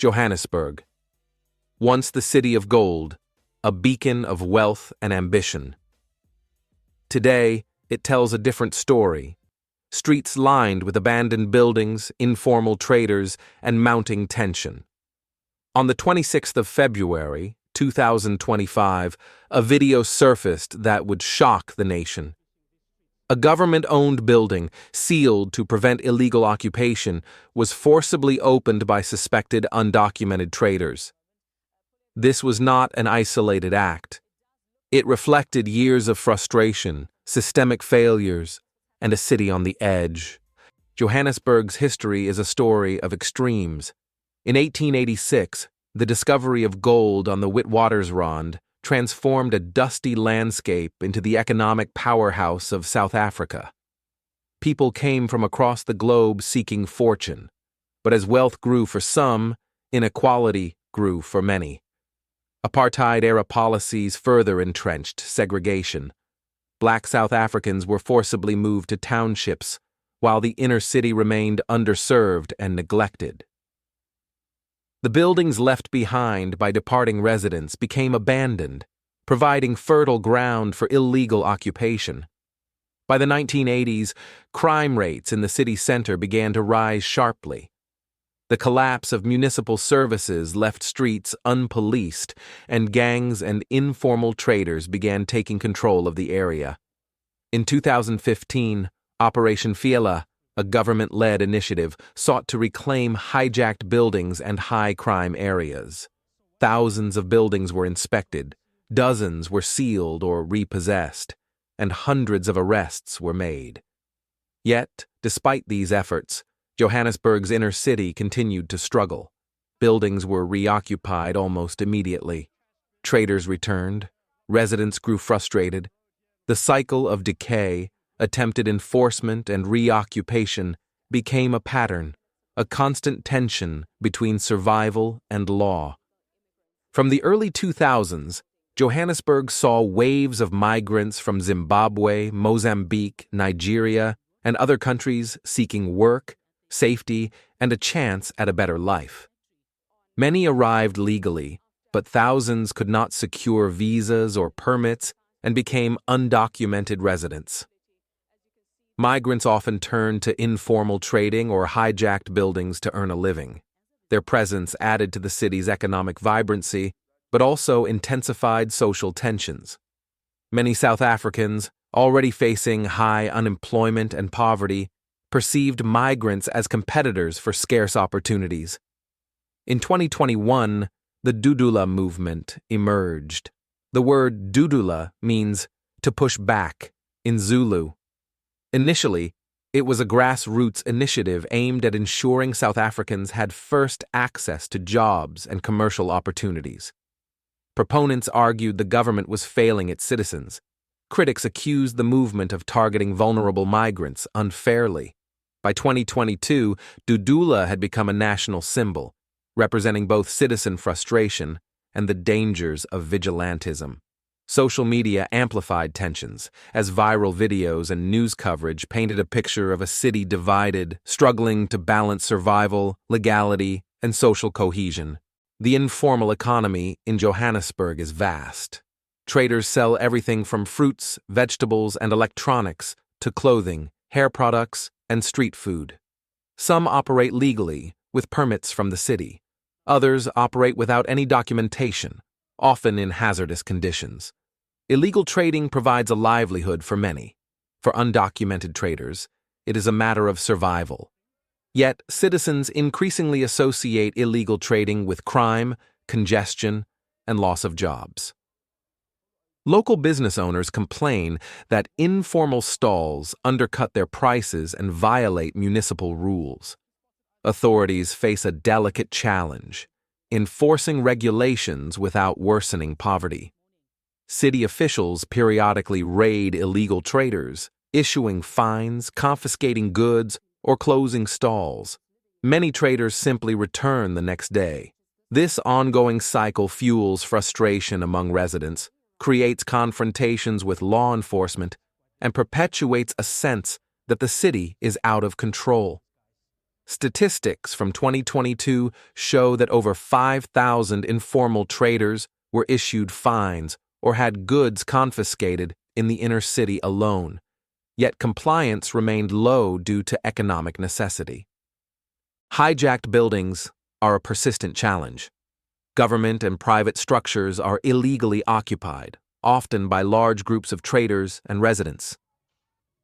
Johannesburg. Once the city of gold, a beacon of wealth and ambition. Today, it tells a different story. Streets lined with abandoned buildings, informal traders, and mounting tension. On the 26th of February, 2025, a video surfaced that would shock the nation. A government-owned building, sealed to prevent illegal occupation, was forcibly opened by suspected undocumented traders. This was not an isolated act. It reflected years of frustration, systemic failures, and a city on the edge. Johannesburg's history is a story of extremes. In 1886, the discovery of gold on the Witwatersrand transformed a dusty landscape into the economic powerhouse of South Africa. People came from across the globe seeking fortune, but as wealth grew for some, inequality grew for many. Apartheid-era policies further entrenched segregation. Black South Africans were forcibly moved to townships, while the inner city remained underserved and neglected. The buildings left behind by departing residents became abandoned, providing fertile ground for illegal occupation. By the 1980s, crime rates in the city center began to rise sharply. The collapse of municipal services left streets unpoliced, and gangs and informal traders began taking control of the area. In 2015, Operation Dudula, a government-led initiative, sought to reclaim hijacked buildings and high-crime areas. Thousands of buildings were inspected, dozens were sealed or repossessed, and hundreds of arrests were made. Yet, despite these efforts, Johannesburg's inner city continued to struggle. Buildings were reoccupied almost immediately. Traders returned. Residents grew frustrated. The cycle of decay, attempted enforcement, and reoccupation became a pattern, a constant tension between survival and law. From the early 2000s, Johannesburg saw waves of migrants from Zimbabwe, Mozambique, Nigeria, and other countries seeking work, safety, and a chance at a better life. Many arrived legally, but thousands could not secure visas or permits and became undocumented residents. Migrants often turned to informal trading or hijacked buildings to earn a living. Their presence added to the city's economic vibrancy, but also intensified social tensions. Many South Africans, already facing high unemployment and poverty, perceived migrants as competitors for scarce opportunities. In 2021, the Dudula movement emerged. The word Dudula means to push back in Zulu. Initially, it was a grassroots initiative aimed at ensuring South Africans had first access to jobs and commercial opportunities. Proponents argued the government was failing its citizens. Critics accused the movement of targeting vulnerable migrants unfairly. By 2022, Dudula had become a national symbol, representing both citizen frustration and the dangers of vigilantism. Social media amplified tensions, as viral videos and news coverage painted a picture of a city divided, struggling to balance survival, legality, and social cohesion. The informal economy in Johannesburg is vast. Traders sell everything from fruits, vegetables, and electronics to clothing, hair products, and street food. Some operate legally, with permits from the city. Others operate without any documentation, often in hazardous conditions. Illegal trading provides a livelihood for many. For undocumented traders, it is a matter of survival. Yet, citizens increasingly associate illegal trading with crime, congestion, and loss of jobs. Local business owners complain that informal stalls undercut their prices and violate municipal rules. Authorities face a delicate challenge: enforcing regulations without worsening poverty. City officials periodically raid illegal traders, issuing fines, confiscating goods, or closing stalls. Many traders simply return the next day. This ongoing cycle fuels frustration among residents, creates confrontations with law enforcement, and perpetuates a sense that the city is out of control. Statistics from 2022 show that over 5,000 informal traders were issued fines or had goods confiscated in the inner city alone, yet compliance remained low due to economic necessity. Hijacked buildings are a persistent challenge. Government and private structures are illegally occupied, often by large groups of traders and residents.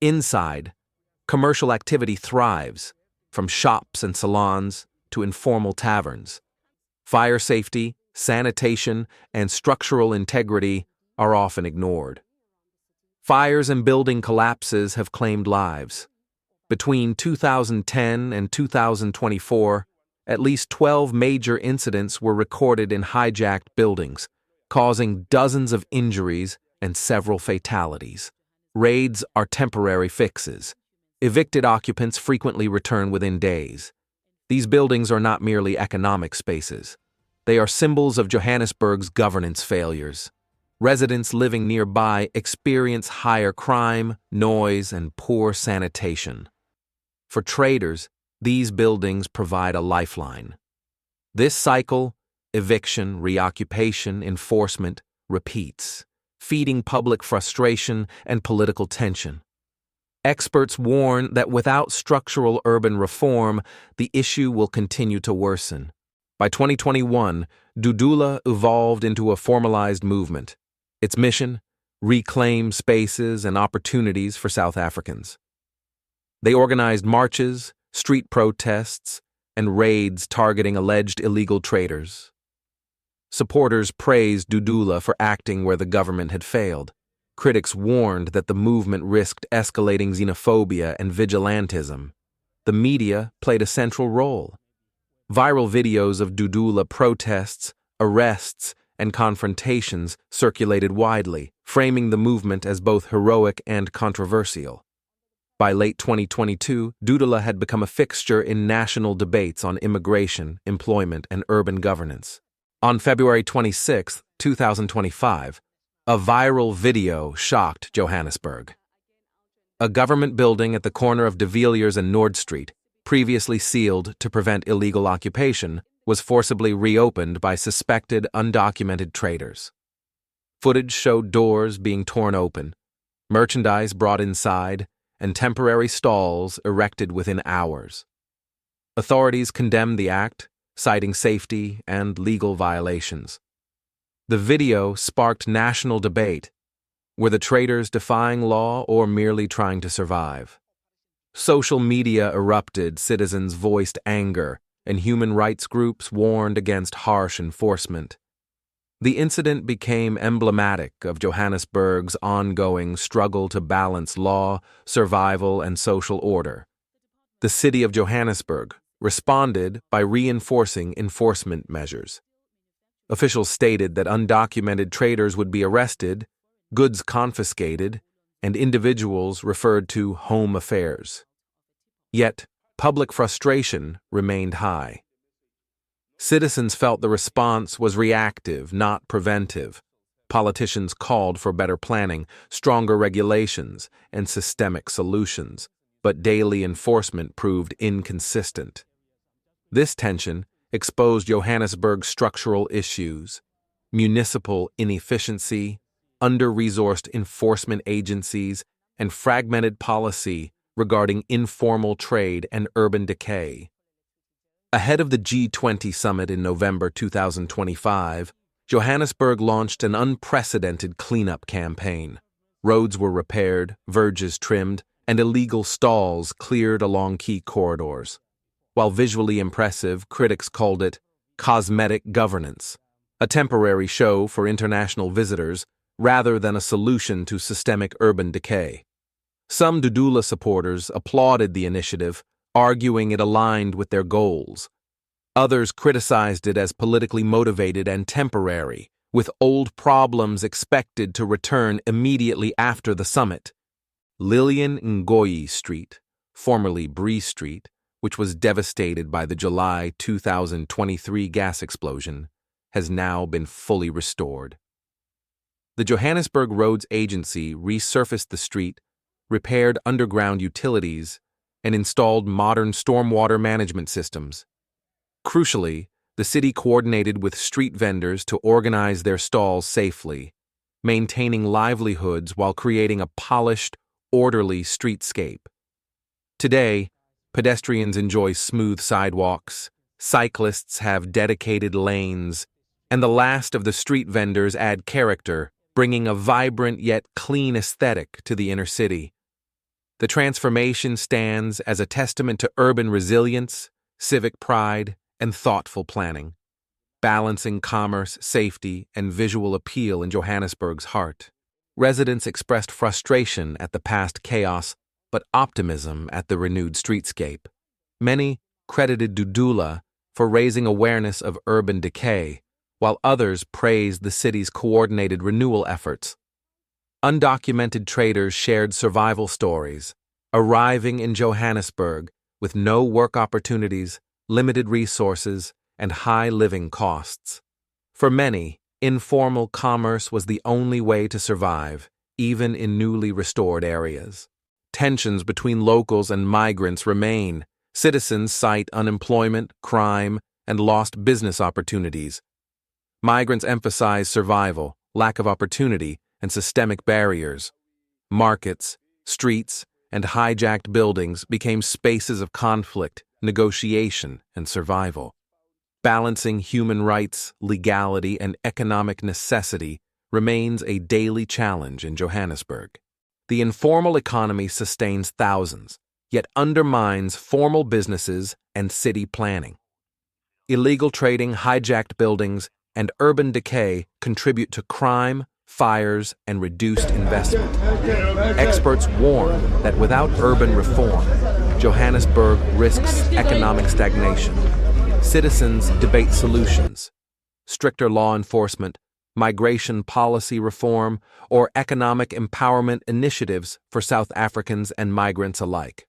Inside, commercial activity thrives, from shops and salons to informal taverns. Fire safety, sanitation, and structural integrity are often ignored. Fires and building collapses have claimed lives. Between 2010 and 2024, at least 12 major incidents were recorded in hijacked buildings, causing dozens of injuries and several fatalities. Raids are temporary fixes. Evicted occupants frequently return within days. These buildings are not merely economic spaces. They are symbols of Johannesburg's governance failures. Residents living nearby experience higher crime, noise, and poor sanitation. For traders, these buildings provide a lifeline. This cycle, eviction, reoccupation, enforcement, repeats, feeding public frustration and political tension. Experts warn that without structural urban reform, the issue will continue to worsen. By 2021, Dudula evolved into a formalized movement. Its mission: reclaim spaces and opportunities for South Africans. They organized marches, street protests, and raids targeting alleged illegal traders. Supporters praised Dudula for acting where the government had failed. Critics warned that the movement risked escalating xenophobia and vigilantism. The media played a central role. Viral videos of Dudula protests, arrests, and confrontations circulated widely, framing the movement as both heroic and controversial. By late 2022, Dudula had become a fixture in national debates on immigration, employment, and urban governance. On February 26, 2025, a viral video shocked Johannesburg. A government building at the corner of De Villiers and Nord Street, previously sealed to prevent illegal occupation, was forcibly reopened by suspected undocumented traders. Footage showed doors being torn open, merchandise brought inside, and temporary stalls erected within hours. Authorities condemned the act, citing safety and legal violations. The video sparked national debate. Were the traders defying law or merely trying to survive? Social media erupted, citizens voiced anger, and human rights groups warned against harsh enforcement. The incident became emblematic of Johannesburg's ongoing struggle to balance law, survival, and social order. The city of Johannesburg responded by reinforcing enforcement measures. Officials stated that undocumented traders would be arrested, goods confiscated, and individuals referred to home affairs. Yet, public frustration remained high. Citizens felt the response was reactive, not preventive. Politicians called for better planning, stronger regulations, and systemic solutions, but daily enforcement proved inconsistent. This tension exposed Johannesburg's structural issues: municipal inefficiency, under-resourced enforcement agencies, and fragmented policy regarding informal trade and urban decay. Ahead of the G20 summit in November 2025, Johannesburg launched an unprecedented cleanup campaign. Roads were repaired, verges trimmed, and illegal stalls cleared along key corridors. While visually impressive, critics called it cosmetic governance, a temporary show for international visitors rather than a solution to systemic urban decay. Some Dudula supporters applauded the initiative, arguing it aligned with their goals. Others criticized it as politically motivated and temporary, with old problems expected to return immediately after the summit. Lillian Ngoyi Street, formerly Bree Street, which was devastated by the July 2023 gas explosion, has now been fully restored. The Johannesburg Roads Agency resurfaced the street, repaired underground utilities, and installed modern stormwater management systems. Crucially, the city coordinated with street vendors to organize their stalls safely, maintaining livelihoods while creating a polished, orderly streetscape. Today, pedestrians enjoy smooth sidewalks, cyclists have dedicated lanes, and the last of the street vendors add character, bringing a vibrant yet clean aesthetic to the inner city. The transformation stands as a testament to urban resilience, civic pride, and thoughtful planning, balancing commerce, safety, and visual appeal in Johannesburg's heart. Residents expressed frustration at the past chaos, but optimism at the renewed streetscape. Many credited Dudula for raising awareness of urban decay, while others praised the city's coordinated renewal efforts. Undocumented traders shared survival stories, arriving in Johannesburg with no work opportunities, limited resources, and high living costs. For many, informal commerce was the only way to survive, even in newly restored areas. Tensions between locals and migrants remain. Citizens cite unemployment, crime, and lost business opportunities. Migrants emphasize survival, lack of opportunity, and systemic barriers. Markets, streets, and hijacked buildings became spaces of conflict, negotiation, and survival. Balancing human rights, legality, and economic necessity remains a daily challenge in Johannesburg. The informal economy sustains thousands, yet undermines formal businesses and city planning. Illegal trading, hijacked buildings, and urban decay contribute to crime, fires, and reduced investment. Experts warn that without urban reform, Johannesburg risks economic stagnation. Citizens debate solutions: stricter law enforcement, migration policy reform, or economic empowerment initiatives for South Africans and migrants alike.